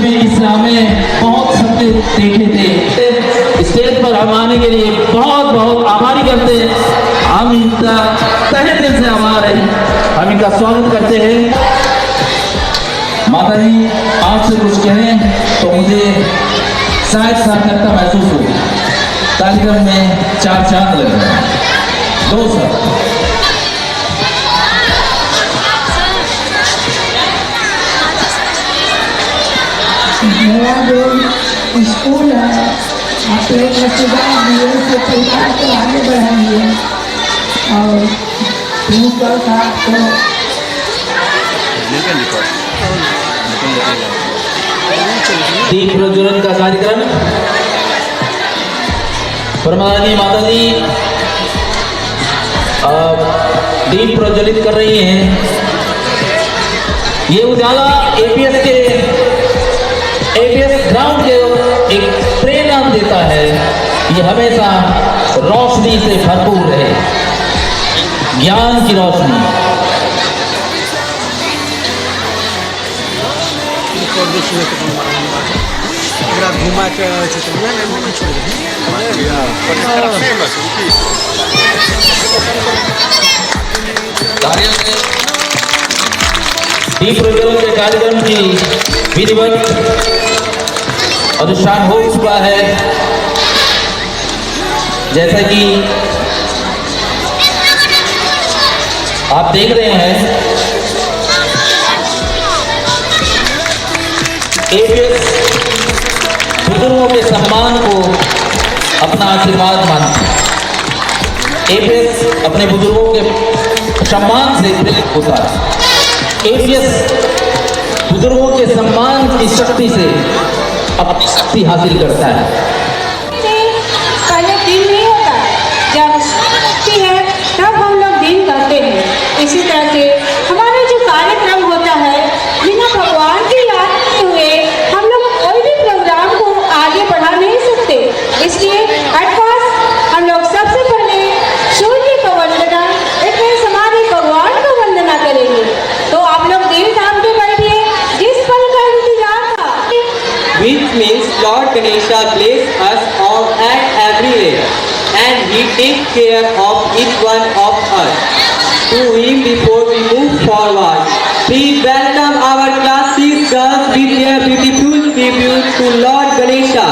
में इस हमें बहुत सपने देखे थे। स्टेज पर हम आने के लिए बहुत बहुत आभारी करते हैं। हम इनका तहे दिल से आभार है, हम इनका स्वागत करते हैं। माता जी आपसे कुछ कहें तो मुझे शायद सार्थकता महसूस हो। कार्यक्रम में 4 चांद लग रहे हैं। 2 सर मेरा जो स्कूल है अपने रिश्तेदार दिए से परिवार को आगे बढ़ाएंगे और प्रिंसिपल साहब को दीप प्रज्वलन का कार्यक्रम परमानी माता जी दीप प्रज्वलित कर रही हैं। ये उजाला एपीएस ग्राउंड के एक प्रेरणा देता है। ये हमेशा रोशनी से भरपूर रहे, ज्ञान की रोशनी। घुमा के दीप प्रज्वलन के कार्यक्रम की विधिवत अनुष्ठान हो चुका है। जैसा कि आप देख रहे हैं, एपीएस बुजुर्गों के सम्मान को अपना आशीर्वाद मानती है। एपीएस अपने बुजुर्गों के सम्मान से प्रेरित होता है। एपीएस बुजुर्गों के सम्मान की शक्ति से अपनी शक्ति हासिल करता है। पहले दिन नहीं होता, जब शक्ति है तब हम लोग दिन करते हैं। इसी तरह से हमारा जो कार्यक्रम होता है, बिना भगवान की याद किए हुए हम लोग कोई भी प्रोग्राम को आगे बढ़ा नहीं सकते। इसलिए हम लोग सबसे पहले सूर्य को वंदना, इसमें हमारे भगवान को वंदना करेंगे। तो आप लोग दिन काम के बैठिए, जिस पल का इंतजार था। Which means Lord Ganesha bless us all and everywhere, and He takes care of each one of us. To Him before we move forward, please welcome our class 6 girls with their beautiful tribute to Lord Ganesha.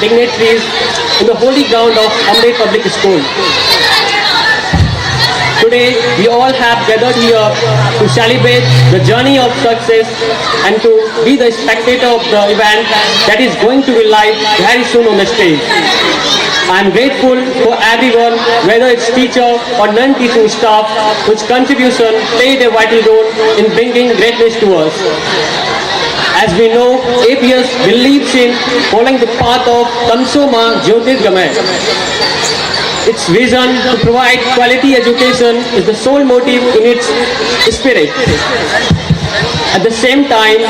dignitaries in the holy ground of Amre Public School. Today, we all have gathered here to celebrate the journey of success and to be the spectator of the event that is going to be live very soon on the stage. I am grateful for everyone, whether it's teacher or non-teaching staff, whose contribution played a vital role in bringing greatness to us. As we know, APS believes in following the path of Tamso Ma Jyotirgamay. Its vision to provide quality education is the sole motive in its spirit. At the same time,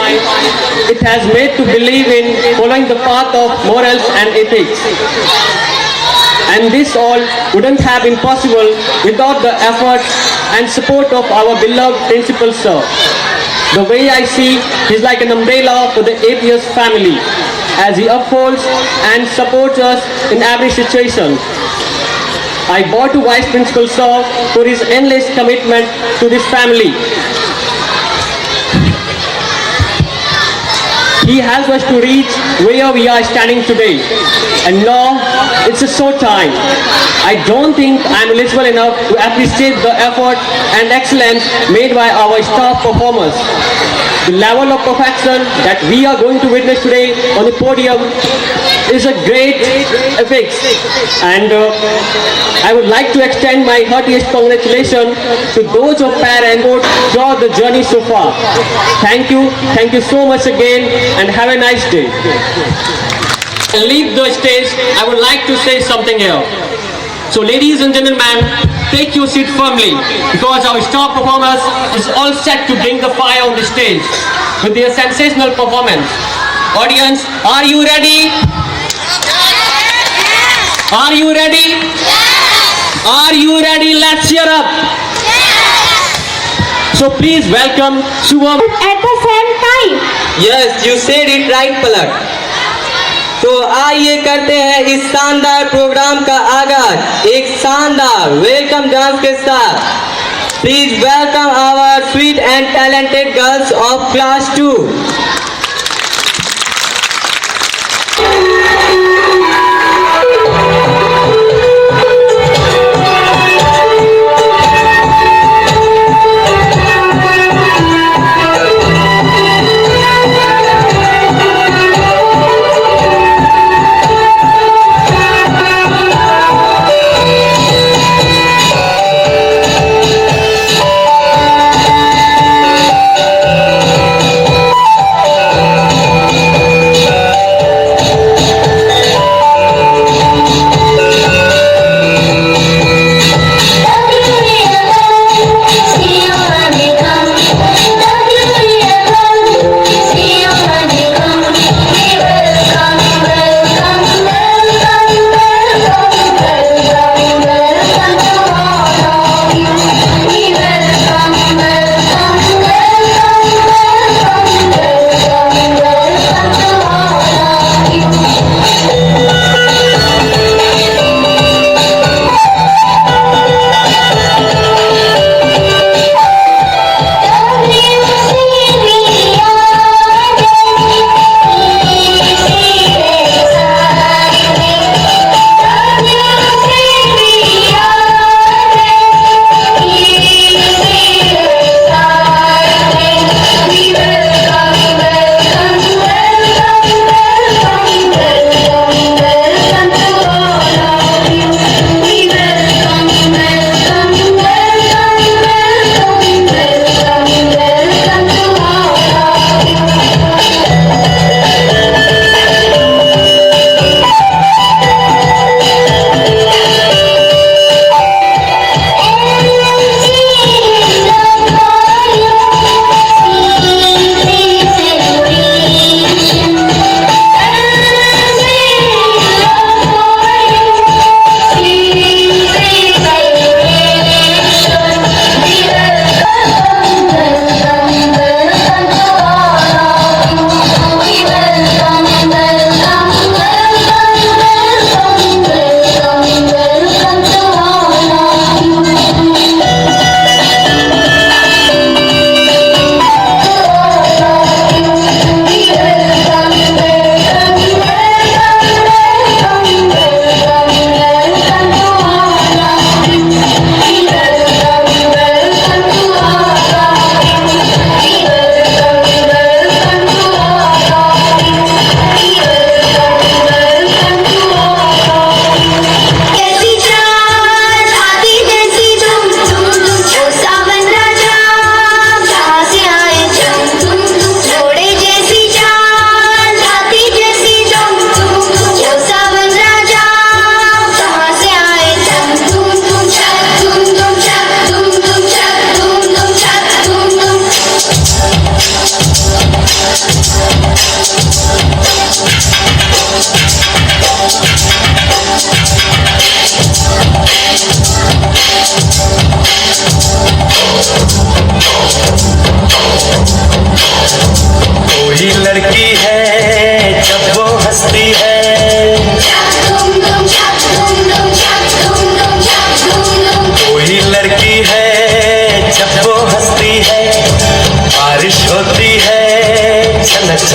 it has made to believe in following the path of morals and ethics. And this all wouldn't have been possible without the effort and support of our beloved principal sir. The way I see, he's like an umbrella for the APS family, as he upholds and supports us in every situation. I bow to Vice Principal Sir for his endless commitment to this family. He helped us to reach where we are standing today. And now, it's a short time. I don't think I'm eligible enough to appreciate the effort and excellence made by our staff performers. The level of perfection that we are going to witness today on the podium is a great epic. And I would like to extend my heartiest congratulations to those of parents who throughout the journey so far. Thank you so much again, and have a nice day. And leave the stage, I would like to say something here. So ladies and gentlemen, take your seat firmly, because our star performers is all set to bring the fire on the stage with their sensational performance. Audience, are you ready? Are you ready? Are you ready? Let's cheer up. So please welcome Shubham. At the same time, Yes, you said it right, Palak. तो आइए करते हैं इस शानदार programme का आगाज एक शानदार वेलकम डांस के साथ. Please welcome our sweet and talented girls of class 2.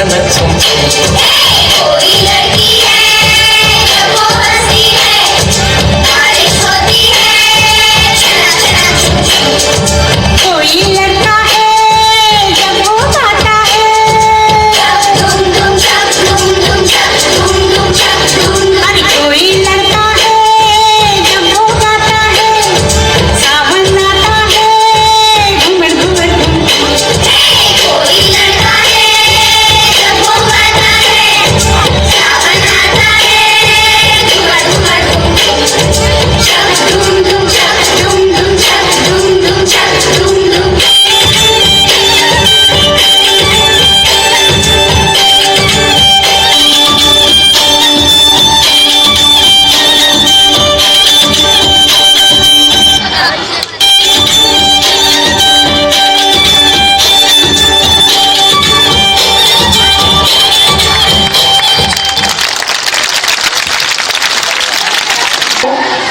चमक छम छम। कोई लड़की है जब वो हंसती है बारिश होती है चला चला छम छम। कोई लड़का है जब वो गाता है चक धूम धूम चक धूम धूम चक धूम धूम चक धूम धूम। अरे कोई लड़का है जब वो गाता है सावन आता है घूमर घूमर घूम। कोई लड़का है जब वो गाता है सावन आता है धूमर धूमर धूम। चक धूम धूम चक धूम धूम चक धूम धूम चक धूम धूम।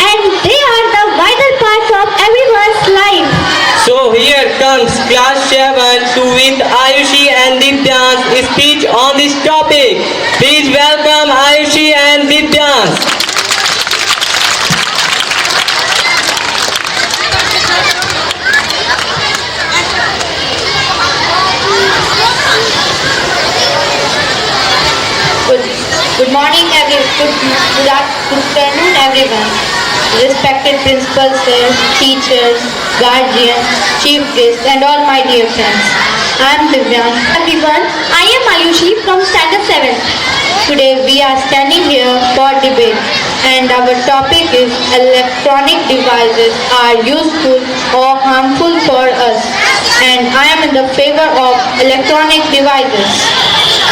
And they are the vital parts of everyone's life. So here comes class 7 to with Ayushi and Divyan's speech on this topic. Please welcome Ayushi and Divyan. Good morning, good afternoon, everyone. Respected principals, sir, teachers, guardians, chief guests, and all my dear friends. I am Divyan. Everyone, I am Ayushi from Standard 7. Today we are standing here for debate, and our topic is electronic devices are useful or harmful for us. And I am in the favor of electronic devices.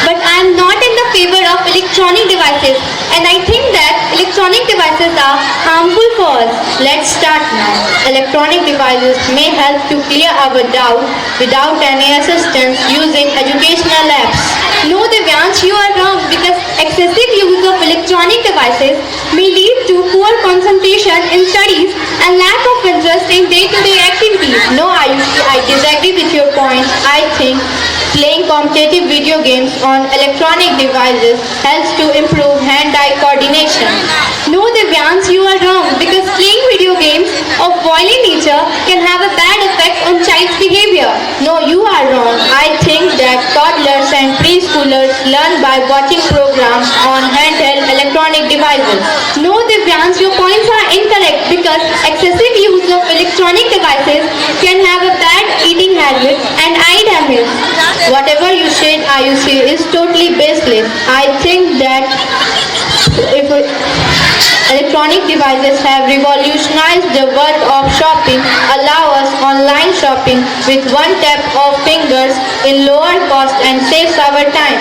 But I am not in the favor of electronic devices, and I think that electronic devices are harmful for us. Let's start now. Electronic devices may help to clear our doubt without any assistance using educational apps. No, Divyansh, you are wrong because excessive use of electronic devices may lead to poor concentration in studies and lack of interest in day-to-day activities. No, Ayushi, I disagree with your point. I think playing competitive video games on electronic devices helps to improve hand-eye coordination. No, Divyansh, you are wrong because playing video games of violent nature can have a bad effect on child's behavior. No, you are wrong. I think that toddlers and preschoolers learn by watching programs on handheld electronic devices. No, Divyansh, your points are incorrect because excessive use of electronic devices can have a bad eating habit and eye damage. Whatever you said, Ayushi, is totally baseless. I think that if electronic devices have revolutionized the world of shopping, allow us online shopping with one tap of fingers in lower cost and saves our time.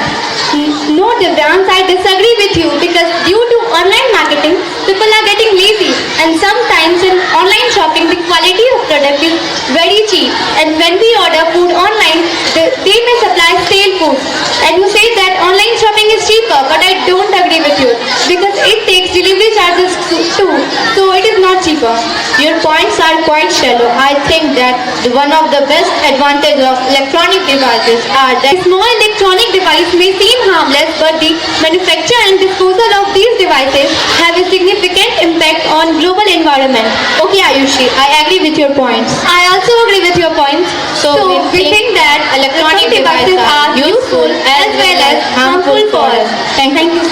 No, Divyansh, I disagree with you because due to online marketing, people are getting lazy and sometimes in online shopping the quality of product is very cheap and when we order food online, they may supply stale food. And you say that online shopping is cheaper, but I don't agree with you because it takes delivery charges too, so it is not cheaper. Your points are quite shallow. I think that one of the best advantages of electronic devices are A that small electronic device may seem harmless, but the manufacture and disposal of these devices have a significant impact on global environment. okay, Ayushi, I agree with your points. I also agree with your points. So we think that electronic devices are useful as well as harmful for us. Thank you.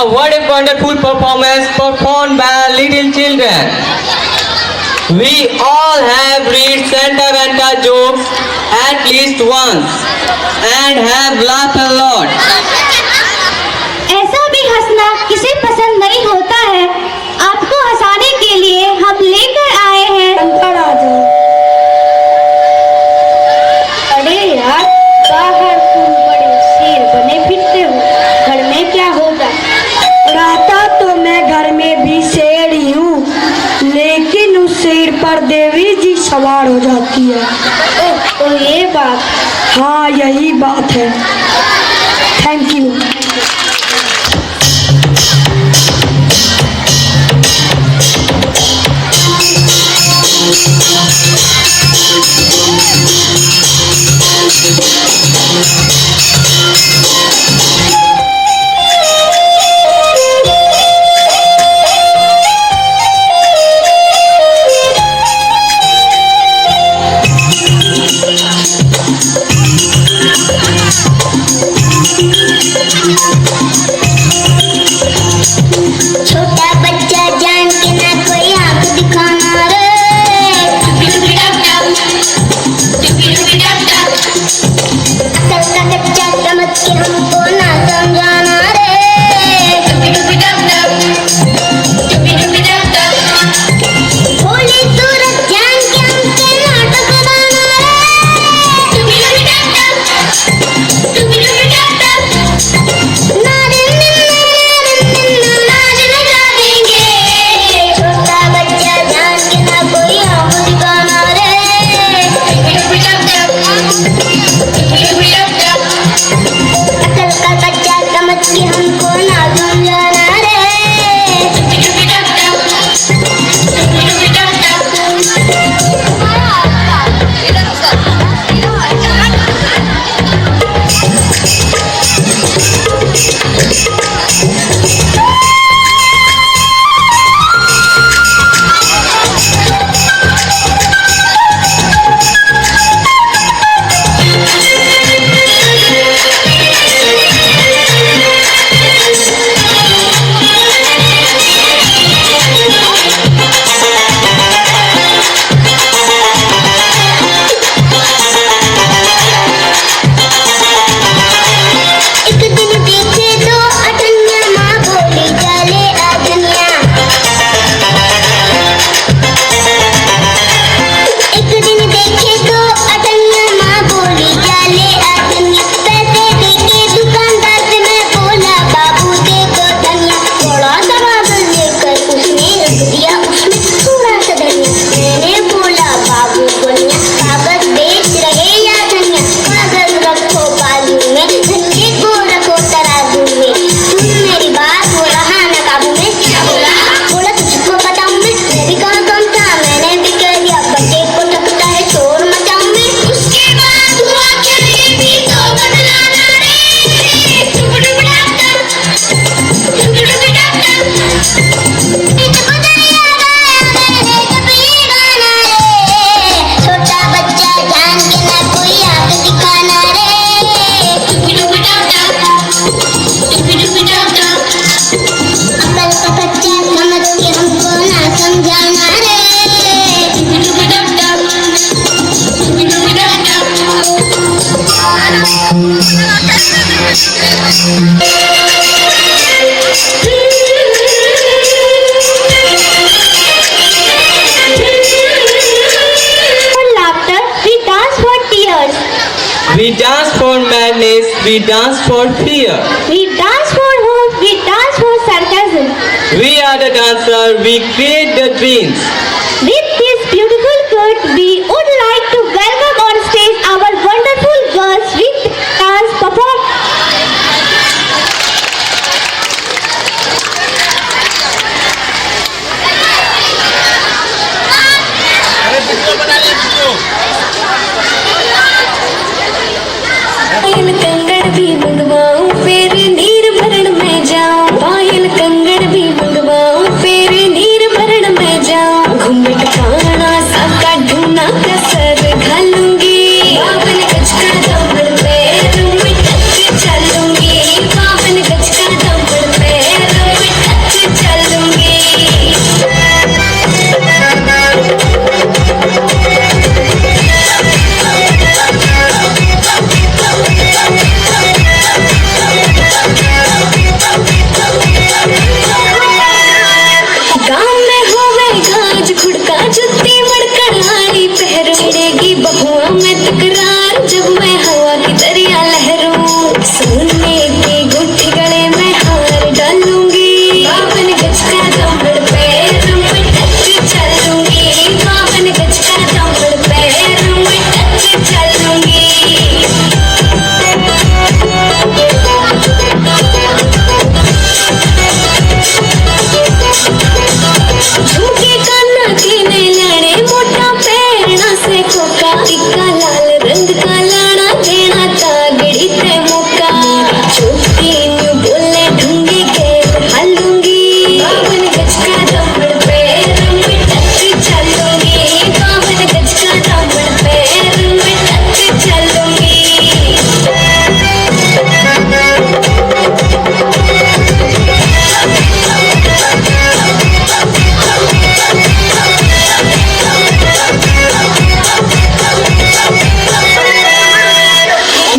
Wow, what a wonderful performance performed by little children. We all have read Santa Vanta jokes at least once and have laughed a lot. ऐसा भी हंसना किसे पसंद नहीं होता है। आपको हंसाने के लिए हम लेकर आए हैं। अरे यार, बाहर तुम बड़े शेर बने फिरते हो, घर में क्या होगा? रहता तो मैं घर में भी शेर ही हूँ, लेकिन उस शेर पर देवी जी सवार हो जाती है। तो ये बात। हाँ, यही बात है। Thank you. छोटा बच्चा जान के ना कोई आंख दिखाना रे। अकल का कच्चा समझ के हमको ना समझाना रे। भोली सूरत जान के हमसे नाटक बनाना रे। छोटा बच्चा जान के ना कोई आंख दिखाना रे। अकल का कच्चा समझ के हमको ना समझाना रे। एक दिन देखे तो अटनिया माँ बोली चले अजनिया। एक दिन देखे तो अटनिया माँ बोली चले अजनिया। पैसे देके दुकानदार से मैं बोला बाबू देखो धनिया। थोड़ा सा बादल लेकर उसने रख दिया उसमें थोड़ा सा धनिया। मैंने बोला बाबू बोलिया कागज बेच रहे या धनिया। कागज रखो बाजू में, धनिये को रखो तराजू में। तुम मेरी बात हो रहा ना काबू में। क्या बोला? बोला तुझको बताऊं मैं भी कहाँ कम था। मैंने भी कह दिया बच्चे को ठकता है शोर मचाऊं मैं। उसके बाद हुआ क्या ये भी तो बतलाना रे। छोटा बच्चा जान के ना कोई आंख दिखाना रे। अकल का कच्चा समझ के हमको ना समझाना रे। For laughter, we dance for tears. We dance for madness, we dance for fear. We dance for hope. We dance for sarcasm. We are the dancer, we create the dreams. With this beautiful quote, we would like to welcome on stage our wonderful girls with dance perform. पायल कंगड़ भी मंगवाऊं फिर नीर भरण में जाऊं। पायल कंगड़ भी मंगवाऊं फिर नीर भरण में जाऊं। घूमे तकरार जब मैं हवा की दरिया लहरूं, सोने की गुठी गले में हार डालूंगी, बावन गज का दौड़ पैर में टक चलूंगी, बावन गज का दौड़ पैर में टक चलूंगी। झुमके कान्हा के ने लाने मोटा पैरना से खोका, टिक्का लाल रंग का लाना देना तागड़ी ते मौका, छोटी न्यू बोले ढूंगे खेल हालूंगी, बावन गज का दौड़ पैर में टक चलूंगी, बावन गज का दौड़ पैर में टक चलूंगी।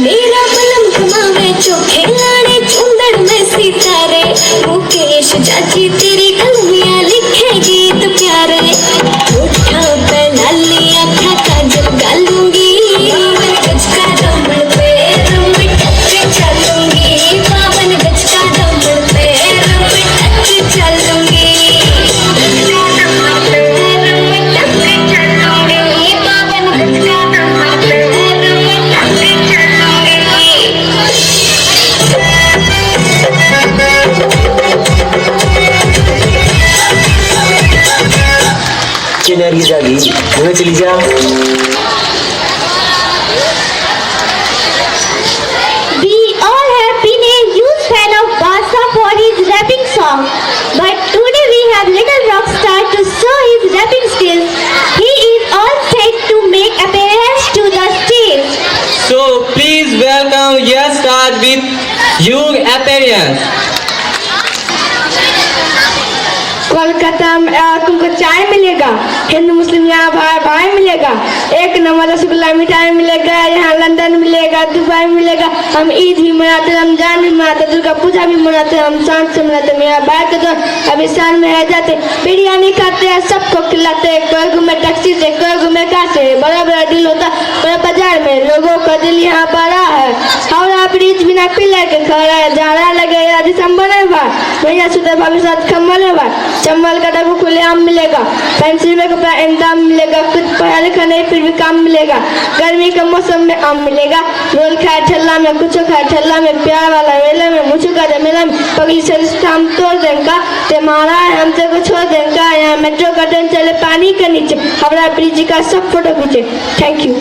मेरा बलम कमावे चोखे लाने चुंदड़ में सितारे, मुकेश चाची तेरी कलमियां लिखे गीत प्यारे, होठा पे लाली आँखा काजल गालूंगी, बावन गज का दौड़ पैर में टक चलूंगी, बावन गज का दौड़ पैर में टक चलूंगी, पैर में टक चलूंगी, बावन गज का दौड़ पैर में टक चलूंगी। नरगिस आ गई, घर चली जा। We all have been a huge fan of Basa for his rapping song, but today we have little rock star to show his rapping skills. He is all set to make appearance to the stage. So please welcome Yes Start with your appearance. Kolkata में तुमको चाय मिलेगा, हिंदू मुस्लिम यहाँ भाई भाई मिलेगा, एक number rasgulla मिठाई मिलेगा, यहाँ लंदन मिलेगा, दुबई मिलेगा। हम ईद भी मनाते हैं, रमजान भी मनाते हैं, दुर्गा पूजा भी मनाते हैं, हम शान से मनाते हैं। मेरा भाई के दोस्त अभी शान में रह जाते, बिरयानी खाते हैं, सबको खिलाते हैं, कोई घूमे टैक्सी से, कोई घूमे कार से, बड़ा बड़ा डील होता है बड़ा बाजार में, लोगों का दिल यहाँ बड़ा है। हावड़ा ब्रिज बिना पिलर के खड़ा है, जाना लगेगा दिसंबर में बार, भैया सुधर भाभी साथ कम्बल में बार, चम्बल का डब्बू खुले आम मिलेगा, पेंसिल में कपड़ा इंतजाम मिलेगा, खुद पढ़ा लिखा नहीं फिर भी काम मिलेगा, गर्मी के मौसम में आम मिलेगा, रोल खाए ठल्ला में, कुछ खाए ठल्ला में, प्यार वाला मेले में, मुझे का मेला में, पगली से रिश्ता हम तोड़ देंगे, ते मारा है हमसे को छोड़ देंगे। यहाँ मेट्रो का ट्रेन चले पानी के नीचे, हावड़ा ब्रिज का सब फोटो खींचे। Thank you.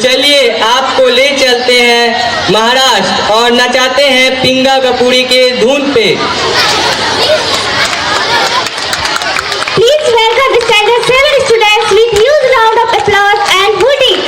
चलिए आपको ले चलते हैं महाराष्ट्र और नचाते हैं पिंगा कपूरी के धुन पे। Please welcome the standard 7 students with huge round of applause and hooting.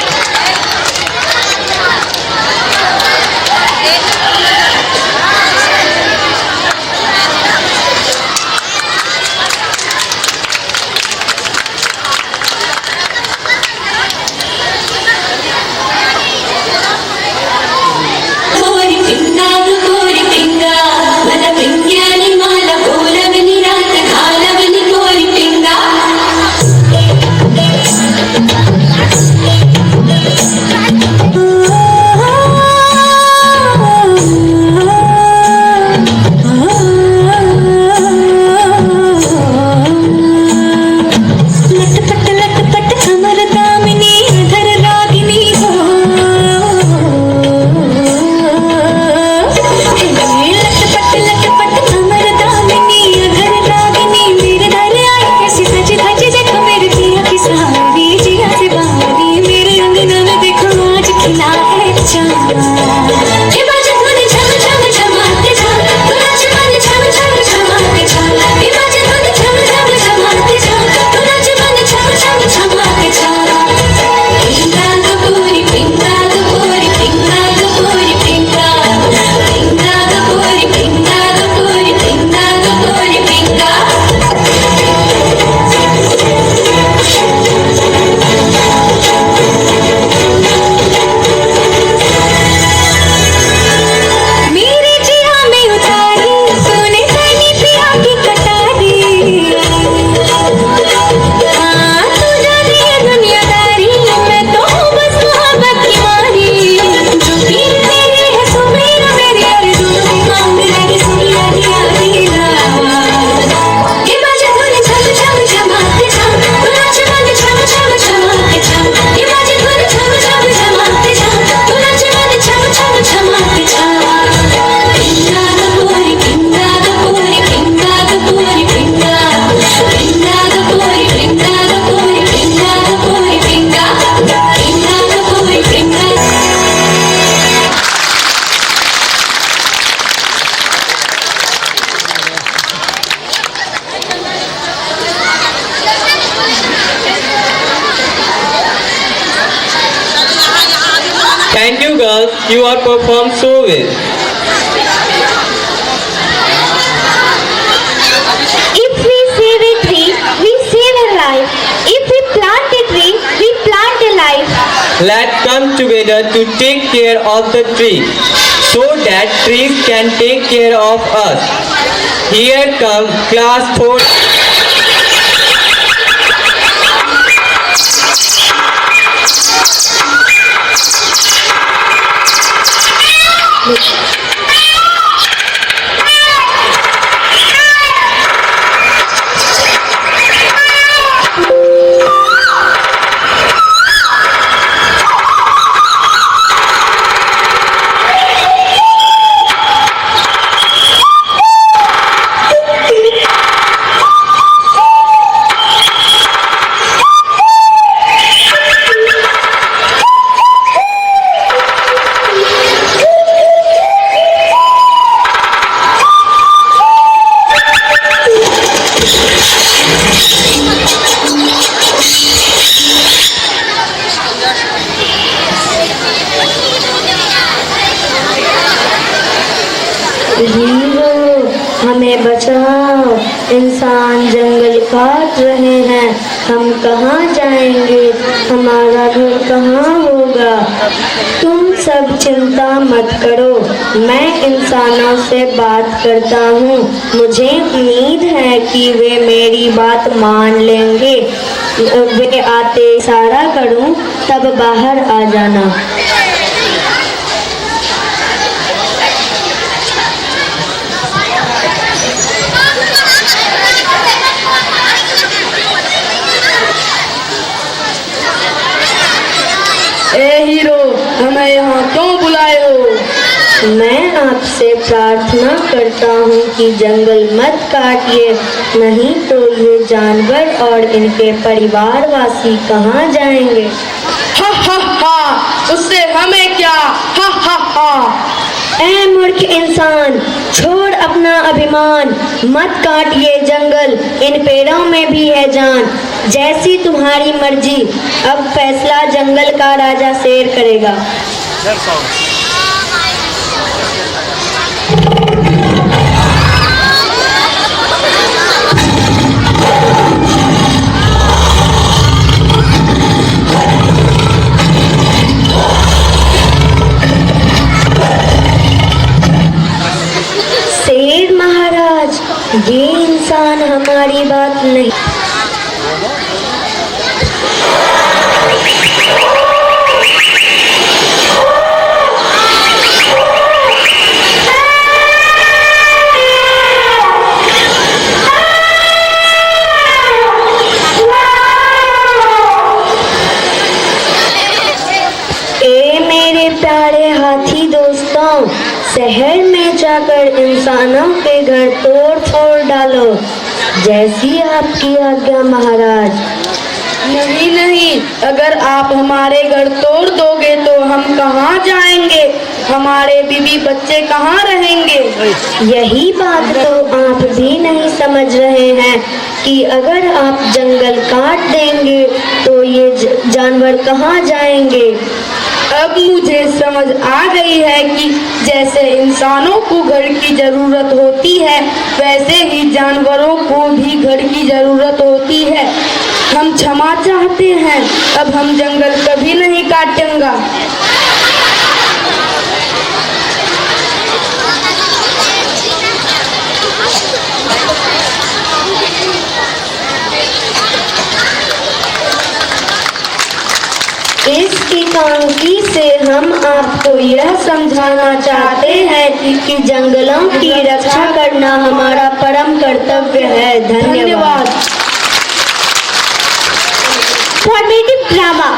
कोरी पिंगा मला पिंग्यानी माला बोलवली रात घालवली कोरी पिंगा। Thank you girls, you are performed so well. If we save a tree, we save a life. If we plant a tree, we plant a life. Let's come together to take care of the tree so that trees can take care of us. Here come class 4. Hero हमें बचाओ, इंसान जंगल काट रहे हैं, हम कहाँ जाएंगे, हमारा घर कहाँ होगा। तुम सब चिंता मत करो, मैं इंसानों से बात करता हूँ, मुझे उम्मीद है कि वे मेरी बात मान लेंगे। वे आते इशारा करूँ तब बाहर आ जाना। ए हीरो, हमें यहाँ क्यों बुलाए हो? मैं आपसे प्रार्थना करता हूँ कि जंगल मत काटिए, नहीं तो ये जानवर और इनके परिवारवासी कहाँ जाएंगे। हा हा हा, उससे हमें क्या? हा हा हा। ए मूर्ख इंसान, छोड़ अपना अभिमान, मत काटिए जंगल, इन पेड़ों में भी है जान। जैसी तुम्हारी मर्जी, अब फैसला जंगल का राजा शेर करेगा। शेर महाराज, ये इंसान हमारी बात नहीं। प्यारे हाथी दोस्तों, शहर में जाकर इंसानों के घर तोड़ फोड़ डालो, जैसी आपकी आज्ञा महाराज। नहीं नहीं, अगर आप हमारे घर तोड़ दोगे तो हम कहाँ जाएंगे, हमारे बीवी बच्चे कहाँ रहेंगे। यही बात तो आप भी नहीं समझ रहे हैं कि अगर आप जंगल काट देंगे तो ये जानवर कहाँ जाएंगे। अब मुझे समझ आ गई है कि जैसे इंसानों को घर की जरूरत होती है, वैसे ही जानवरों को भी घर की जरूरत होती है। हम क्षमा चाहते हैं, अब हम जंगल कभी नहीं काटेंगे। इस एकांकी से हम आपको यह समझाना चाहते हैं कि जंगलों की रक्षा करना हमारा परम कर्तव्य है। धन्यवाद। Formative drama.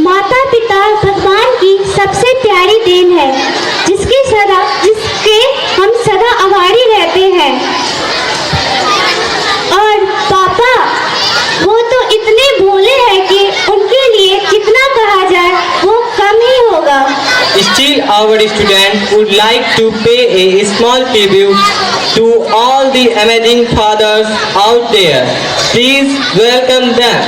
माता पिता भगवान की सबसे प्यारी देन है, जिसके हम सदा आभारी रहते हैं। और पापा, वो तो इतने भोले हैं कि उनके लिए जितना कहा जाए वो कम ही होगा। Still, our students would like to pay a small tribute to all the amazing fathers out there. Please welcome them.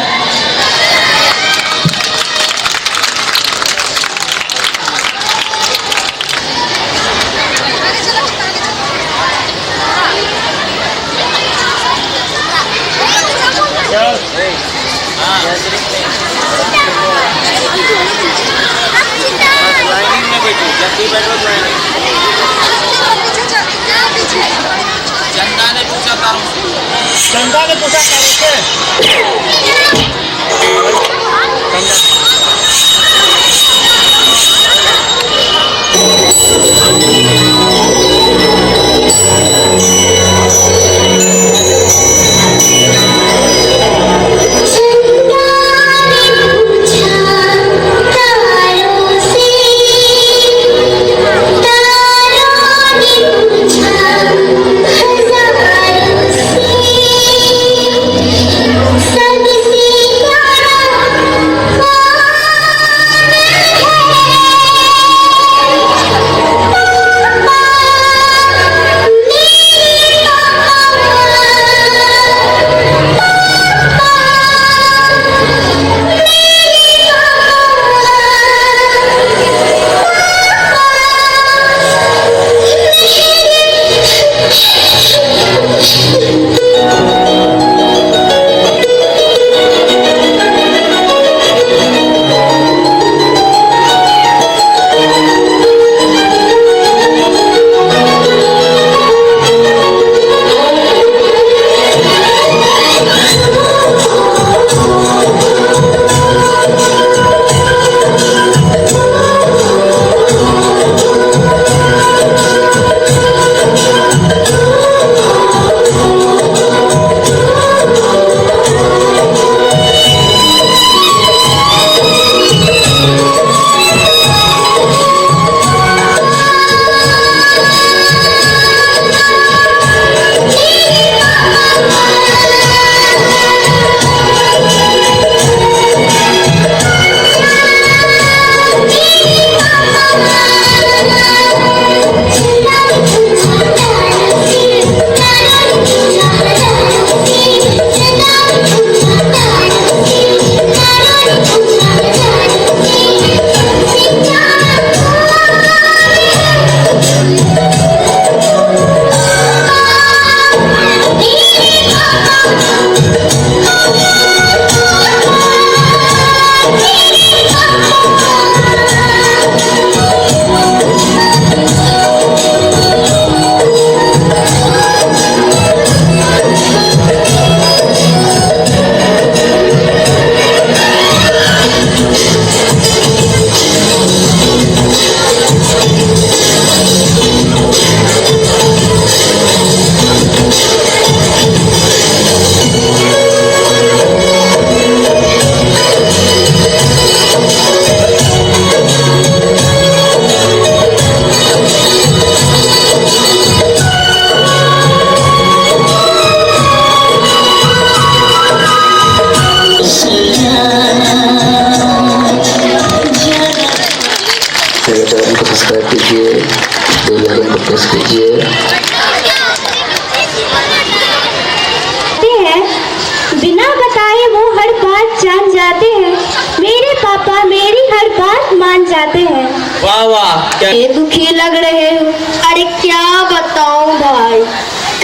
बिना बताए वो हर बात जान जाते हैं। मेरे पापा मेरी हर बात मान जाते हैं। वाह वाह, क्या ये दुखी लग रहे हो? अरे क्या बताऊं भाई,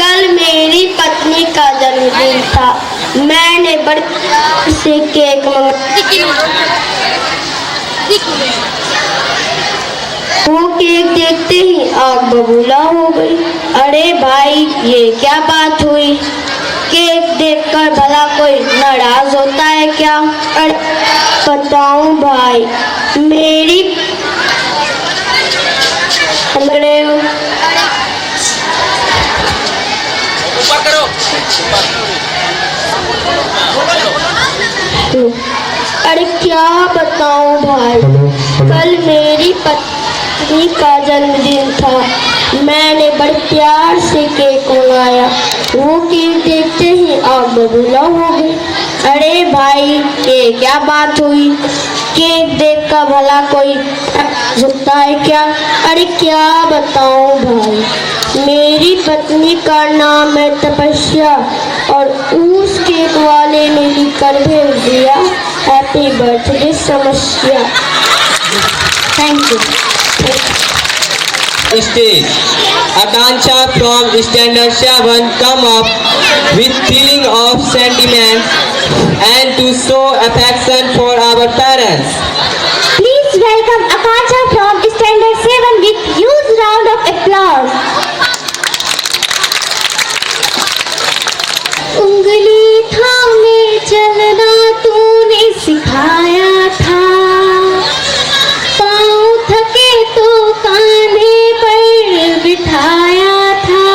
कल मेरी पत्नी का जन्मदिन था। मैंने बड़े से केक वो केक देखते ही आग बबूला हो गई। अरे भाई ये क्या बात हुई? केक देखकर भला कोई नाराज होता है क्या? अरे बताऊं भाई, मेरी अरे क्या बताऊं भाई, कल मेरी पत्नी का जन्मदिन था। मैंने बड़े प्यार से केक मंगाया। वो केक देखते ही आग बबूला हो गई। अरे भाई ये क्या बात हुई? केक देखकर भला कोई झुकता है क्या? अरे क्या बताऊं भाई, मेरी पत्नी का नाम है तपस्या और उस केक वाले कर भेज दिया। हैप्पी बर्थडे समस्या। Thank you. Stage. Akansha from Standard 7 come up with feeling of sentiment and to show affection for our parents. Please welcome Akansha from Standard 7 with huge round of applause. उंगली थामे चलना तूने सिखाया था, पाँव थके तो कांधे पर बिठाया था,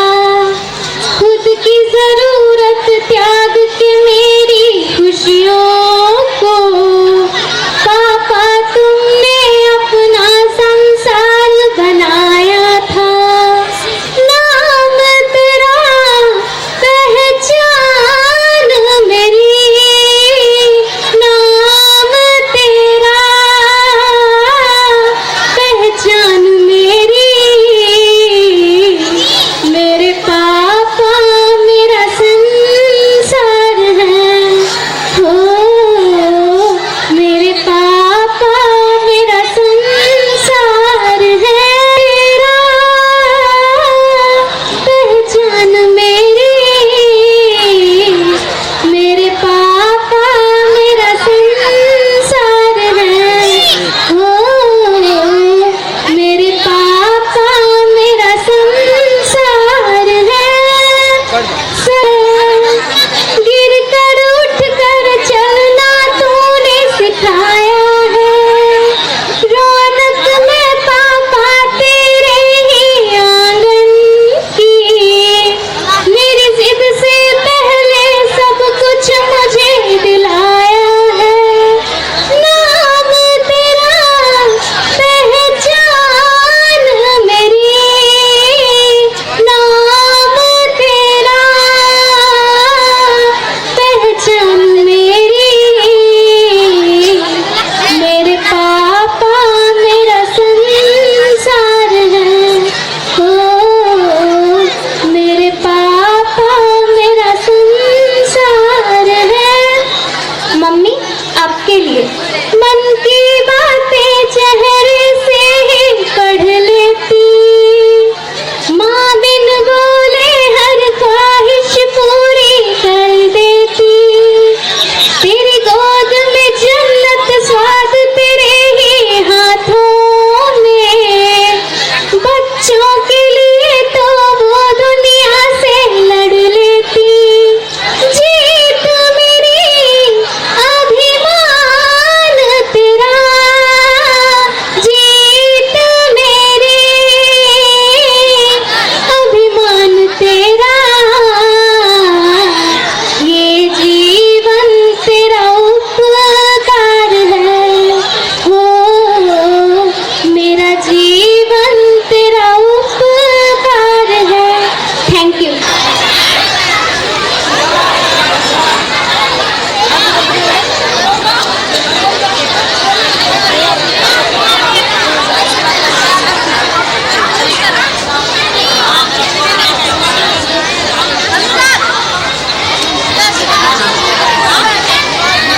खुद की जरूरत त्याग के मेरी खुशियों को पापा तुमने अपना संसार बनाया था। नाम तेरा पहचान मेरी, नाम तेरा पहचान मेरी, मेरे पापा मेरा संसार है, हो मेरे पापा मेरा संसार है, तेरा पहचान मेरी, मेरे पापा मेरा संसार है, हो मेरे पापा मेरा संसार है। गिर कर उठ कर चलना तूने सिखाया है, रौनक में पापा तेरे ही आंगन की, मेरी जिद से पहले सब कुछ मुझे दिलाया है। नाम तेरा पहचान मेरी, नाम तेरा पहचान मेरी, मेरे पापा मेरा संसार है, हो मेरे पापा मेरा संसार है। मम्मी आपके लिए मन की बातें चेहरे से ही पढ़ लेती, माँ बिन बोले हर ख्वाहिश पूरी कर देती, तेरी गोद में जन्नत स्वाद तेरे ही हाथों में, बच्चों के लिए तो वो दुनिया से लड़ लेती, जीत मेरी अभिमान तेरा, जीत मेरी अभिमान तेरा, ये जीवन तेरा उपकार है, हो मेरा जीवन तेरा उपकार है। Thank you.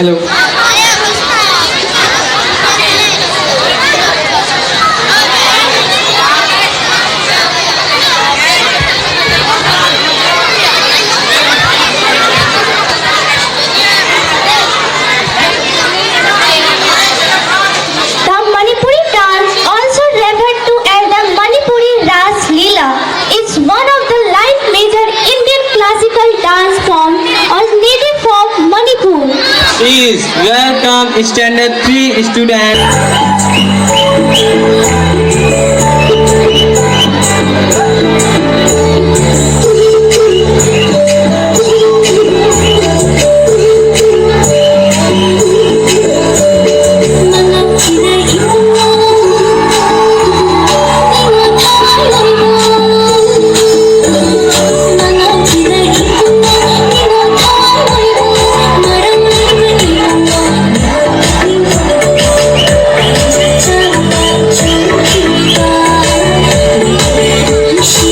Hello. The Manipuri dance, also referred to as the Manipuri Ras Leela, is one of the live major Indian classical dance form originated from Manipur. Please welcome Standard 3 students. She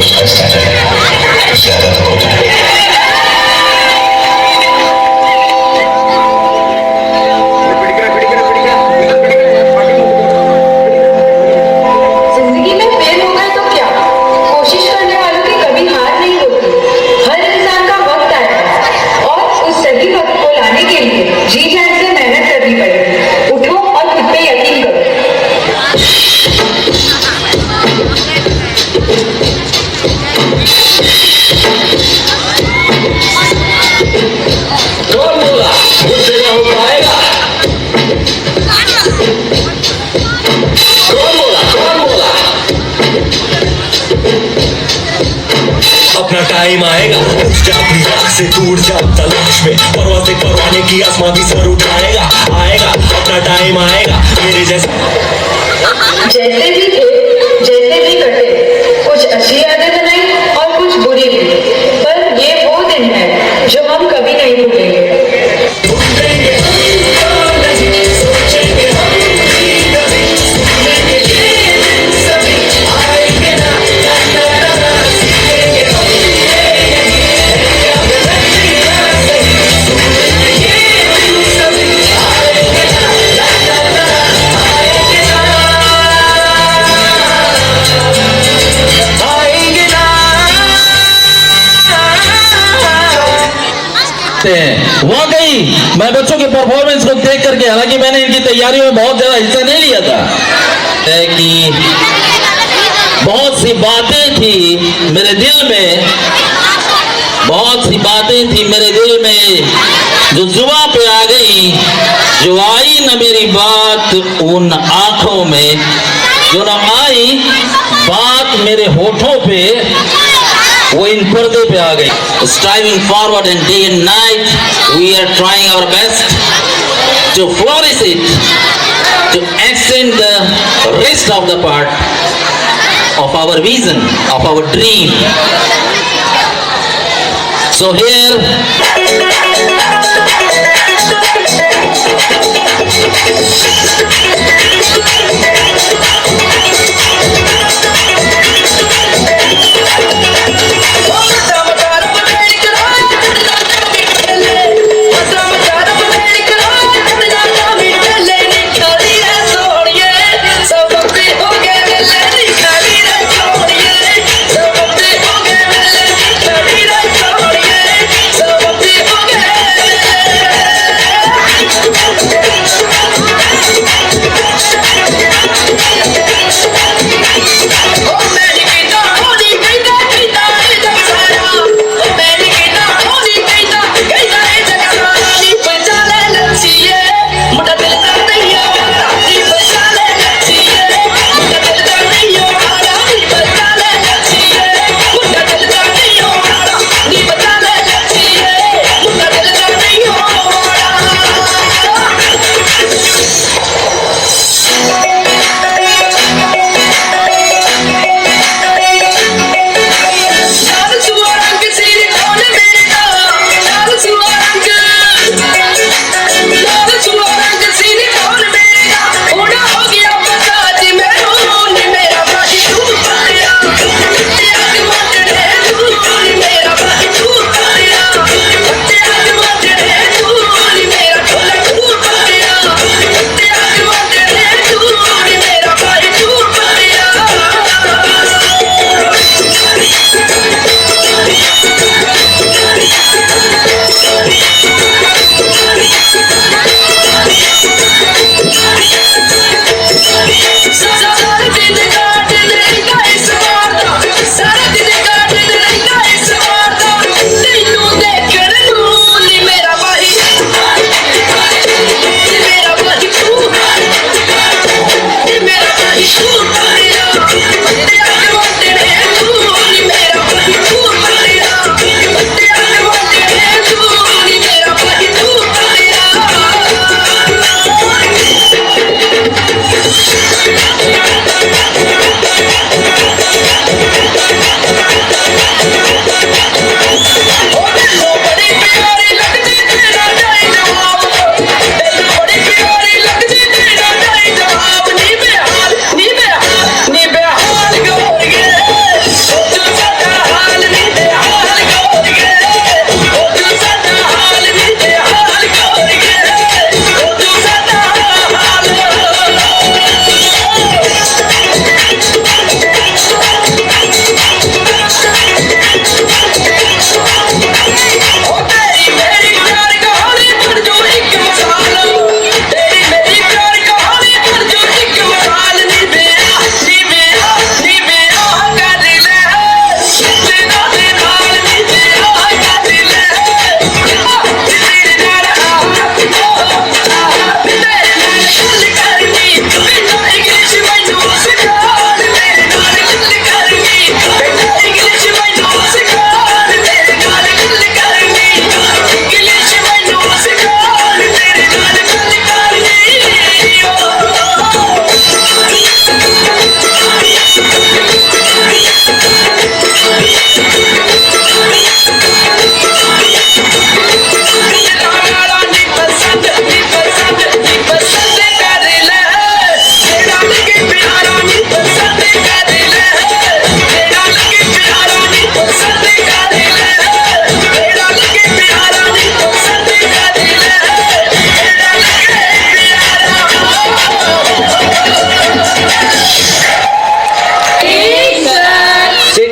उसका standard ज्यादा हो जाएगा। जिंदगी में fail हो गए तो क्या, कोशिश करने वालों की कभी हार नहीं होती। हर इंसान का वक्त आता है और उस सही वक्त को लाने के लिए जी जान से मेहनत करनी पड़ेगी। उठो और खुद पे यकीन करो। कौन बोला मुझसे ना हो पाएगा? कौन बोला? अपना टाइम आएगा, जा अपनी राह से दूर जा तलाश में, परवाह से परवाने की आसमां भी सर उठाएगा। आएगा अपना टाइम आएगा, मेरे जैसे जैसे भी थे जैसे भी कटे, कुछ अच्छी यादें बनाई और कुछ बुरी भी, पर ये वो दिन है जो हम कभी नहीं भूलेंगे। वाकई मैं बच्चों के परफॉर्मेंस को देख करके, हालांकि मैंने इनकी तैयारियों में बहुत ज्यादा हिस्सा नहीं लिया था, है कि बहुत सी बातें थी मेरे दिल में, बहुत सी बातें थी मेरे दिल में जो जुबान पे आ गई, जो आई न मेरी बात उन आंखों में, जो न आई बात मेरे होठों पे, वो इन पर्दे पे आ गई। Striving forward and day and night, we are trying our best to flourish it, to extend the rest of the part of our vision, of our dream. So here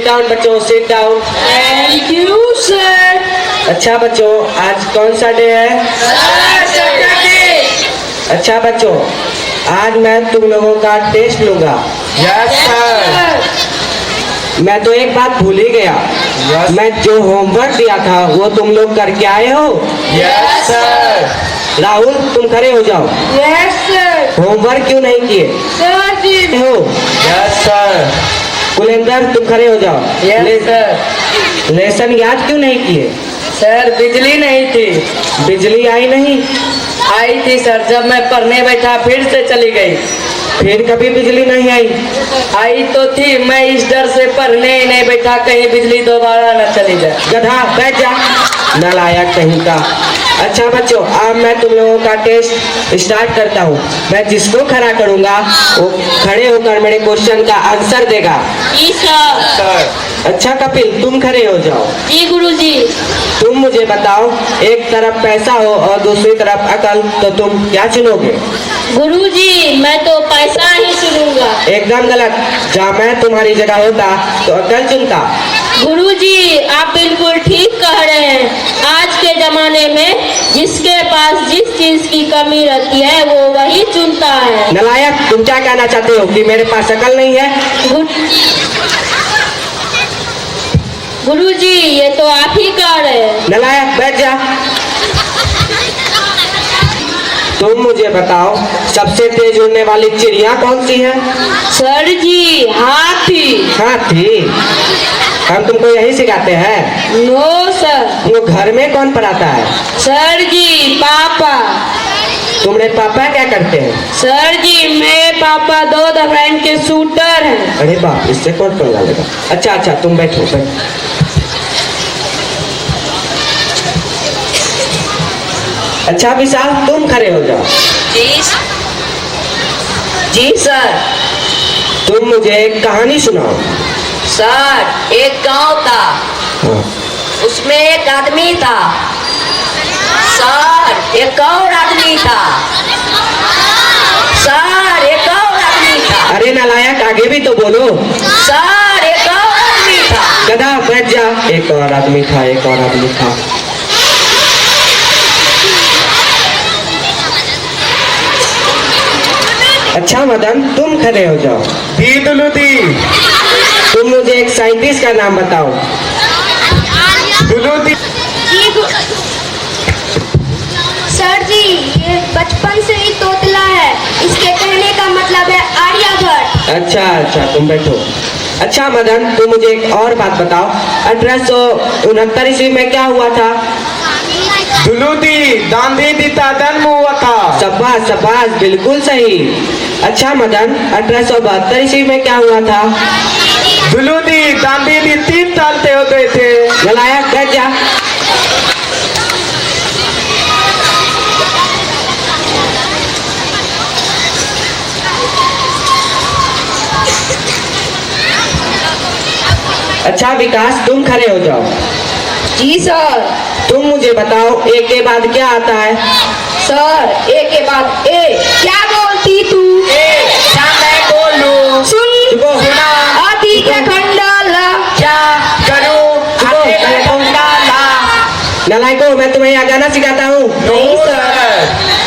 sit down बच्चों, sit down. Thank you sir. अच्छा बच्चों, आज कौन सा day है? अच्छा बच्चों, आज मैं तुम लोगों का टेस्ट लूंगा। Yes sir. मैं तो एक बात भूल ही गया। मैं जो होमवर्क दिया था वो तुम लोग करके आए हो? Yes sir. राहुल, तुम खड़े हो जाओ। Yes sir. होमवर्क क्यों नहीं किए सर जी। हो? Yes sir. कुलेंदर, तुम खड़े हो जाओ। Yes sir. लेसन याद क्यों नहीं किए? सर बिजली नहीं थी। बिजली आई नहीं? आई थी सर, जब मैं पढ़ने बैठा फिर से चली गई। फिर कभी बिजली नहीं आई? आई तो थी, मैं इस डर से पढ़ने ही नहीं बैठा कहीं बिजली दोबारा न चली जाए। गधा, बैठ जा, नालायक कहीं का। अच्छा बच्चों, अब मैं तुम लोगों का टेस्ट स्टार्ट करता हूँ। मैं जिसको खड़ा करूँगा वो खड़े होकर मेरे क्वेश्चन का आंसर देगा। जी सर। सर। अच्छा कपिल, तुम खड़े हो जाओ। जी गुरुजी। तुम मुझे बताओ, एक तरफ पैसा हो और दूसरी तरफ अकल, तो तुम क्या चुनोगे? गुरुजी, मैं तो पैसा ही चुनूंगा। एकदम गलत। जहाँ मैं तुम्हारी जगह होता तो अकल चुनता। गुरुजी, आप बिल्कुल ठीक कह रहे हैं। आज के जमाने में जिसके पास जिस चीज की कमी रहती है वो वही चुनता है। नालायक, तुम क्या कहना चाहते हो कि मेरे पास अकल नहीं है? गुरुजी, ये तो आप ही कह रहे हैं। नालायक, बैठ जा। तुम मुझे बताओ, सबसे तेज उड़ने वाली चिड़िया कौन सी है? सर जी, हाथी। हाथी? हम तुमको यही सिखाते हैं? No sir. तुमको घर में कौन पढ़ाता है? सर जी, पापा। तुम्हारे पापा क्या करते हैं? सर जी, मेरे पापा 2 दफाइन के शूटर हैं। अरे बाप, इससे कौन पंगा लेगा? अच्छा अच्छा, तुम बैठो बैठो। अच्छा विशाल, तुम खड़े हो जाओ। जी सर। तुम मुझे एक कहानी सुनाओ। सर, एक गांव था, हाँ। उसमें एक आदमी था। सर, एक और आदमी था। सर, एक और आदमी था। अरे नालायक, आगे भी तो बोलो। सर, एक और आदमी था। गधा, बैठ जा। एक और आदमी था, एक और आदमी था। अच्छा मदन, तुम खड़े हो जाओ। दी दुलू दी। तुम मुझे एक साइंटिस्ट का नाम बताओ। दुलू दी। सर जी, ये बचपन से ही तोतला है, इसके कहने का मतलब है आर्यभट्ट। अच्छा अच्छा, तुम बैठो। अच्छा मदन, तुम मुझे एक और बात बताओ, 1869 ईस्वी में क्या हुआ था? दुलूदी, गांधी जी का जन्म हुआ था। शाबाश शाबाश, बिल्कुल सही। अच्छा मदन, 1872 ईस्वी में क्या हुआ था? दुलूदी, गांधी जी 3 साल के हो गए थे। नालायक, बैठ जा। अच्छा विकास, तुम खड़े हो जाओ। जी सर। तुम मुझे बताओ, एक के बाद क्या आता है? सर, ए के बाद ए। क्या बोलती तू? क्या मैं बोलूं? सुन। सुना। आदि के खंडाला। क्या करूं? आगे मैं खंडाला। नालायको, मैं तुम्हें यहाँ गाना सिखाता हूँ। नहीं सर।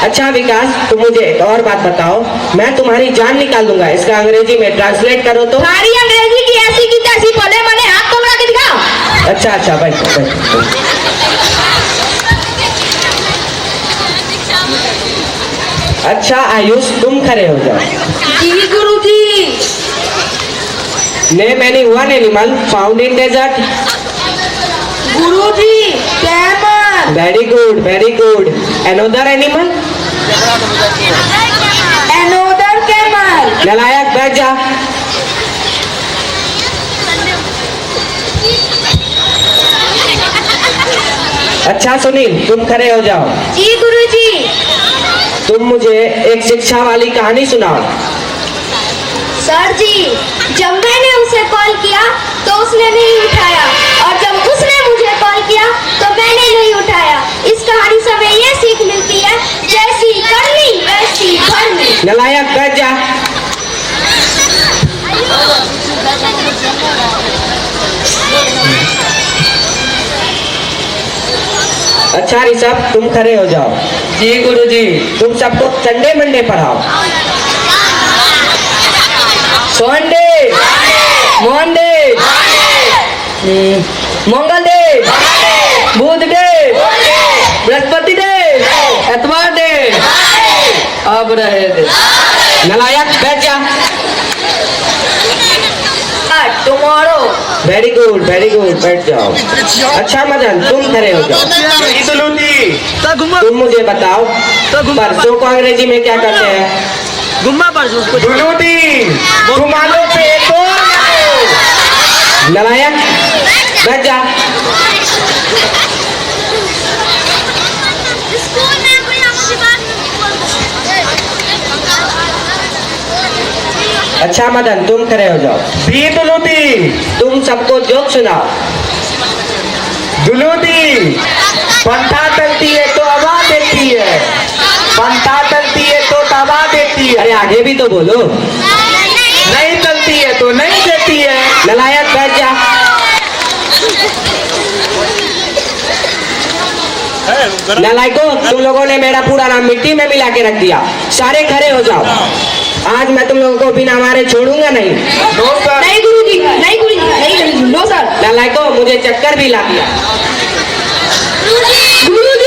अच्छा विकास, तुम मुझे एक और बात बताओ, मैं तुम्हारी जान निकाल दूंगा, इसका अंग्रेजी में ट्रांसलेट करो तो। सारी अंग्रेजी की ऐसी की तैसी बोले, मैंने हाथ पकड़ा के दिखाओ। अच्छा अच्छा, बैठो बैठो। अच्छा आयुष, तुम खड़े हो जाओ। जी गुरुजी। Name any one animal found in desert? गुरुजी, camel. Very good very good. Another animal? Another camel. नालायक, बैठ जा। अच्छा सुनील, तुम खड़े हो जाओ। जी गुरुजी। तुम मुझे एक शिक्षा वाली कहानी सुनाओ। सर जी, जब मैंने उसे कॉल किया तो उसने नहीं उठाया, और जब उसने मुझे कॉल किया तो मैंने नहीं उठाया। इस कहानी से हमें ये सीख मिलती है, जैसी करनी वैसी भरनी। नालायक, बैठ जा। अच्छा ऋषभ, तुम खड़े हो जाओ। जी गुरुजी। तुम सबको संडे मंडे पढ़ाओ। संडे, मंडे, मंगल डे, बुध डे, बृहस्पति डे, एतवार डे, अब रहे दे। नलायक बैठ जा। टुमारो। वेरी गुड बैठ जाओ। अच्छा मदन, तुम खड़े हो जाओ। तुम मुझे बताओ परसों को अंग्रेजी में क्या कहते हैं? नलायक बैठ जा। अच्छा मदन, तुम खड़े हो जाओ। तुम सबको जोक सुनाओ। पंथा चलती है तो हवा देती है, पंथा चलती है तो हवा देती है, अरे आगे भी तो बोलो। नहीं चलती है तो नहीं देती है। नलायक बैठ जा। नलायकों, तुम लोगों ने मेरा पूरा नाम मिट्टी में मिला के रख दिया। सारे खड़े हो जाओ। आज मैं तुम लोगों को बिना मारे छोड़ूंगा नहीं। नहीं गुरुजी, नहीं गुरुजी, नहीं गुरुजी, नो सर। नलायकों, मुझे चक्कर भी ला दिया। गुरुजी।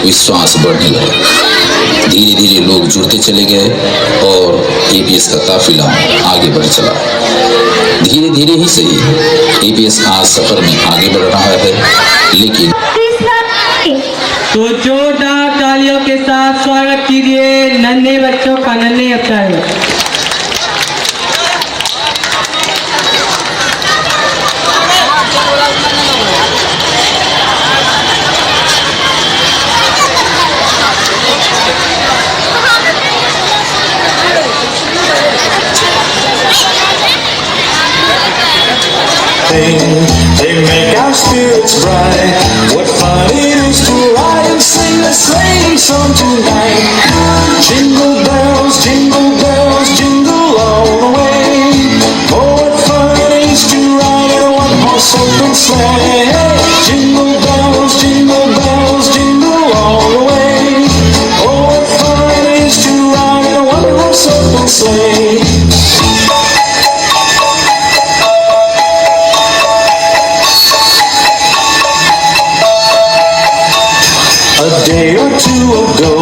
विश्वास बढ़ने लगा। धीरे धीरे लोग जुड़ते चले गए और एपीएस का काफिला आगे बढ़ चला। धीरे धीरे ही सही एपीएस आज सफर में आगे बढ़ रहा है, लेकिन तो जोरदार तालियों के साथ स्वागत कीजिए नन्हे बच्चों का, नन्हे अवतार। They make our spirits bright. What fun it is to ride and sing a sleighing song tonight. Jingle bells, jingle all the way. Oh, what fun it is to ride in a one-horse open sleigh. Jingle bells, jingle all the way. Oh, what fun it is to ride in a one-horse open sleigh. A day or two ago,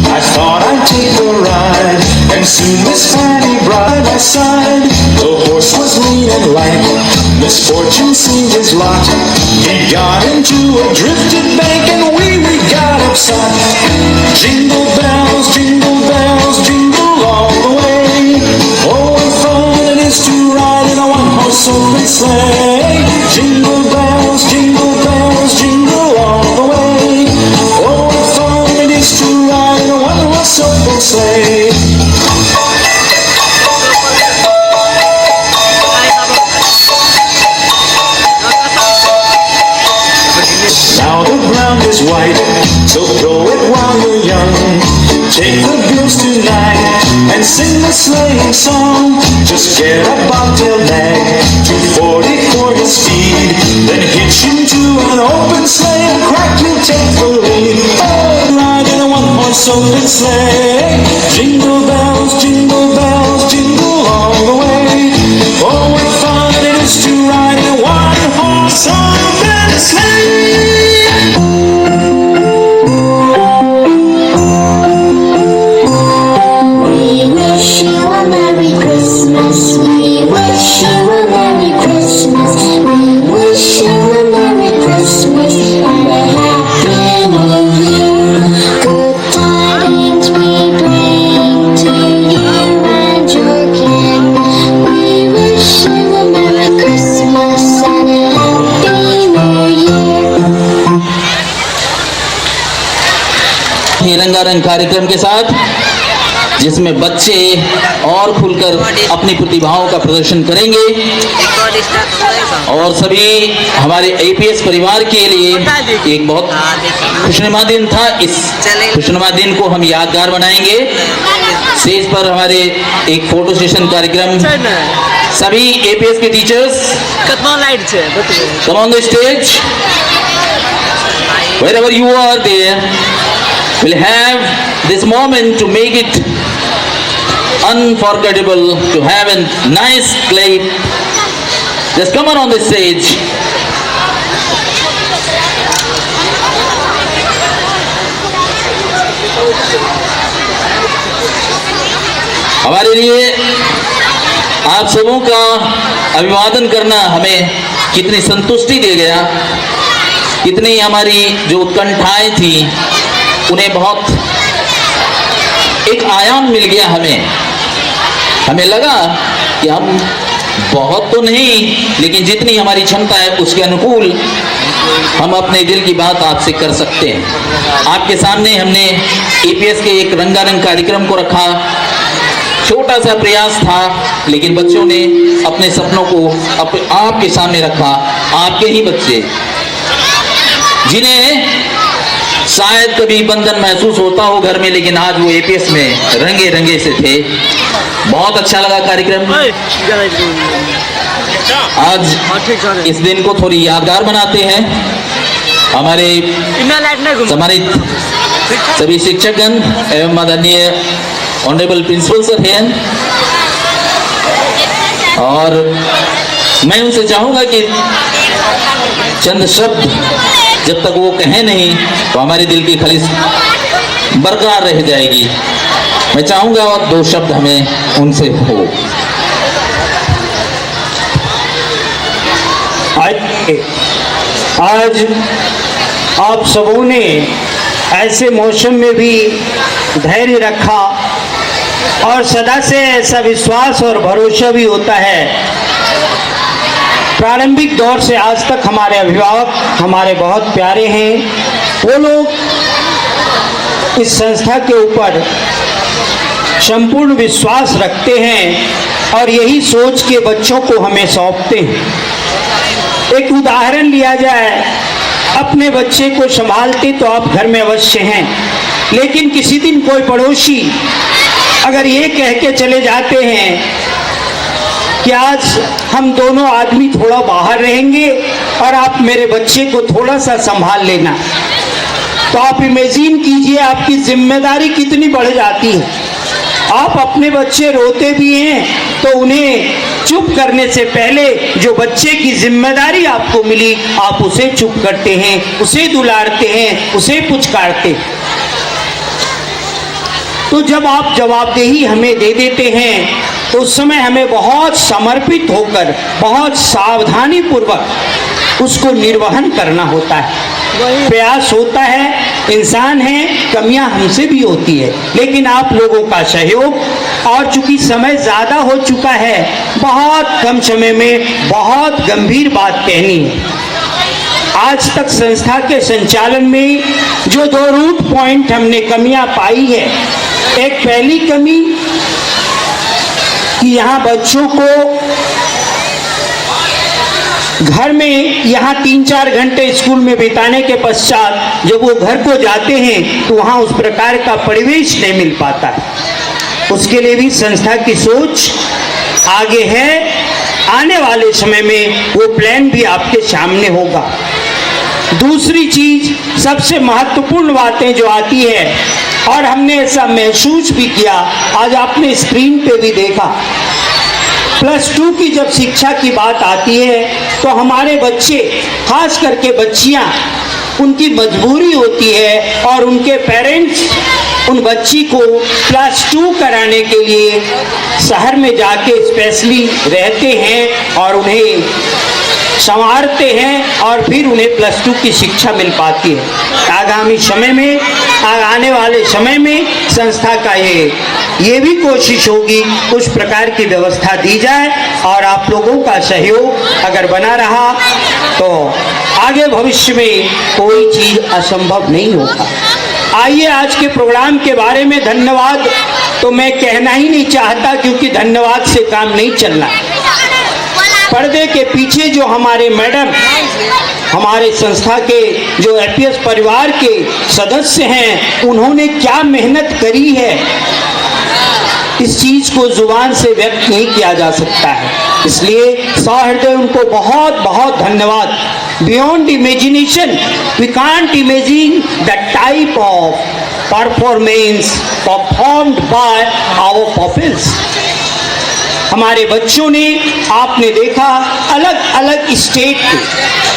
I thought I'd take a ride, and soon Miss Fanny brought by my side. The horse was lean and light, misfortune seemed his lot. He got into a drifted bank, and we got upset. Jingle bells, jingle all the way. Oh, what fun it is to ride in a one-horse open sleigh. Jingle bells, jingle all the way. Oh, what fun it is to ride in a one-horse open sleigh. Now the ground is white, so throw it while you're young. Take the girls tonight and sing the sleighing song. Just get a bobtail nag, 240 for his speed. Then hitch him to an open sleigh and crack, you'll take the lead. Oh, ride in a one-horse open sleigh. Jingle bells, jingle all the way. Oh, what fun it is to ride in a one-horse open sleigh. We wish you a Merry Christmas. We wish you a Merry Christmas. We wish you a Merry Christmas and a Happy New Year. Good tidings we bring to you and your kin. We wish you a Merry Christmas and a Happy New Year. ये रंगारंग कार्यक्रम के साथ जिसमें बच्चे और खुलकर अपनी प्रतिभाओं का प्रदर्शन करेंगे और सभी हमारे एपीएस परिवार के लिए एक बहुत खुशनुमा दिन था। इस खुशनुमा दिन को हम यादगार बनाएंगे। स्टेज पर हमारे एक फोटो सेशन कार्यक्रम, सभी एपीएस के teachers come on the stage, wherever you are there, we'll have this moment to make it unforgettable, to have a nice clap. Just come on the stage. हमारे लिए आप सबों का अभिवादन करना हमें कितनी संतुष्टि दे गया, कितनी हमारी जो उत्कंठाएं थी उन्हें बहुत एक आयाम मिल गया। हमें लगा कि हम बहुत तो नहीं, लेकिन जितनी हमारी क्षमता है उसके अनुकूल हम अपने दिल की बात आपसे कर सकते हैं। आपके सामने हमने एपीएस के एक रंगारंग कार्यक्रम को रखा। छोटा सा प्रयास था, लेकिन बच्चों ने अपने सपनों को आपके सामने रखा। आपके ही बच्चे जिन्हें शायद कभी बंधन महसूस होता हो घर में, लेकिन आज वो एपीएस में रंगे रंगे से थे। बहुत अच्छा लगा कार्यक्रम। आज इस दिन को थोड़ी यादगार बनाते हैं। हमारे सभी शिक्षकगण एवं आदरणीय ऑनरेबल प्रिंसिपल सर हैं, और मैं उनसे चाहूंगा कि चंद शब्द जब तक वो कहें नहीं तो हमारे दिल की खलिश बरकरार रह जाएगी। मैं चाहूँगा और 2 शब्द हमें उनसे हो। आज आप सबों ने ऐसे मौसम में भी धैर्य रखा और सदा से ऐसा विश्वास और भरोसा भी होता है। प्रारंभिक दौर से आज तक हमारे अभिभावक हमारे बहुत प्यारे हैं। वो लोग इस संस्था के ऊपर संपूर्ण विश्वास रखते हैं और यही सोच के बच्चों को हमें सौंपते हैं। एक उदाहरण लिया जाए, अपने बच्चे को संभालते तो आप घर में अवश्य हैं, लेकिन किसी दिन कोई पड़ोसी अगर ये कह के चले जाते हैं कि आज हम दोनों आदमी थोड़ा बाहर रहेंगे और आप मेरे बच्चे को थोड़ा सा संभाल लेना, तो आप इमेजिन कीजिए आपकी जिम्मेदारी कितनी बढ़ जाती है। आप अपने बच्चे रोते भी हैं तो उन्हें चुप करने से पहले जो बच्चे की जिम्मेदारी आपको मिली आप उसे चुप करते हैं, उसे दुलारते हैं, उसे पुचकारते हैं। तो जब आप जवाबदेही हमें दे देते हैं तो उस समय हमें बहुत समर्पित होकर बहुत सावधानी पूर्वक उसको निर्वहन करना होता है। प्रयास होता है, इंसान है, कमियां हमसे भी होती है, लेकिन आप लोगों का सहयोग और चूंकि समय ज़्यादा हो चुका है, बहुत कम समय में बहुत गंभीर बात कहनी है। आज तक संस्था के संचालन में जो 2 रूट पॉइंट हमने कमियां पाई है, एक पहली कमी कि यहाँ बच्चों को घर में यहाँ 3-4 घंटे स्कूल में बिताने के पश्चात जब वो घर को जाते हैं तो वहाँ उस प्रकार का परिवेश नहीं मिल पाता है। उसके लिए भी संस्था की सोच आगे है, आने वाले समय में वो प्लान भी आपके सामने होगा। दूसरी चीज, सबसे महत्वपूर्ण बातें जो आती है और हमने ऐसा महसूस भी किया, आज आपने स्क्रीन पे भी देखा, +2 की जब शिक्षा की बात आती है तो हमारे बच्चे, खास करके बच्चियां, उनकी मजबूरी होती है और उनके पेरेंट्स उन बच्ची को +2 कराने के लिए शहर में जाके स्पेशली रहते हैं और उन्हें संवारते हैं और फिर उन्हें +2 की शिक्षा मिल पाती है। आगामी समय में, आने वाले समय में संस्था का ये भी कोशिश होगी उस प्रकार की व्यवस्था दी जाए और आप लोगों का सहयोग अगर बना रहा तो आगे भविष्य में कोई चीज असंभव नहीं होगा। आइए, आज के प्रोग्राम के बारे में धन्यवाद तो मैं कहना ही नहीं चाहता, क्योंकि धन्यवाद से काम नहीं चलना। पर्दे के पीछे जो हमारे मैडम, हमारे संस्था के जो एपीएस परिवार के सदस्य हैं, उन्होंने क्या मेहनत करी है, इस चीज को जुबान से व्यक्त नहीं किया जा सकता है। इसलिए सहृदय उनको बहुत बहुत धन्यवाद। Beyond imagination, we can't imagine the type of performance performed by our pupils. हमारे बच्चों ने, आपने देखा, अलग अलग स्टेट के,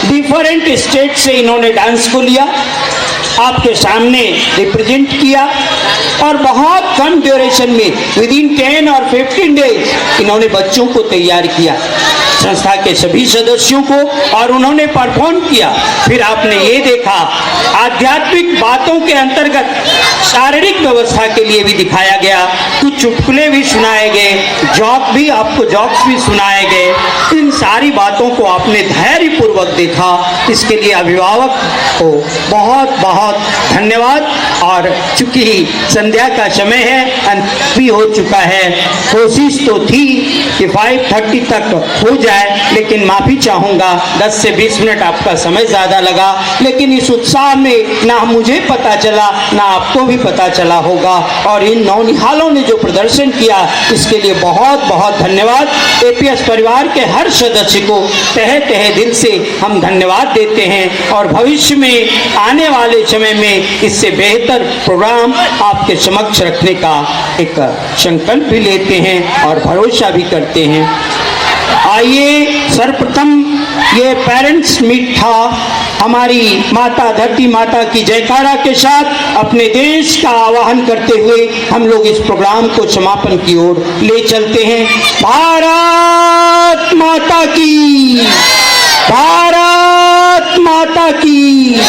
डिफरेंट स्टेट से इन्होंने डांस को लिया, आपके सामने रिप्रेजेंट किया और बहुत कम ड्यूरेशन में, विदिन 10 और 15 डेज इन्होंने बच्चों को तैयार किया, संस्था के सभी सदस्यों को, और उन्होंने परफॉर्म किया। फिर आपने ये देखा, आध्यात्मिक बातों के अंतर्गत शारीरिक व्यवस्था के लिए भी दिखाया गया, कुछ चुटकुले भी सुनाए गए, जॉक्स भी सुनाए गए। इन सारी बातों को आपने धैर्यपूर्वक देखा, इसके लिए अभिभावक को बहुत बहुत धन्यवाद। और चूंकि संध्या का समय है, अंत भी हो चुका है, कोशिश तो थी कि 5:30 तक हो जाए, लेकिन माफी चाहूँगा 10 से 20 मिनट आपका समय ज़्यादा लगा, लेकिन इस उत्साह में ना मुझे पता चला ना आपको भी पता चला होगा, और इन नौनिहालों ने जो प्रदर्शन किया इसके लिए बहुत बहुत धन्यवाद। एपीएस परिवार के हर सदस्य को तहे तहे दिल से हम धन्यवाद देते हैं और भविष्य में आने वाले समय में इससे बेहतर प्रोग्राम आपके समक्ष रखने का एक संकल्प भी लेते हैं और भरोसा भी करते हैं। आइए, सर्वप्रथम ये पेरेंट्स मीट था हमारी माता धरती माता की जयकारा के साथ अपने देश का आवाहन करते हुए हम लोग इस प्रोग्राम को समापन की ओर ले चलते हैं। भारत माता की, भारत माता की।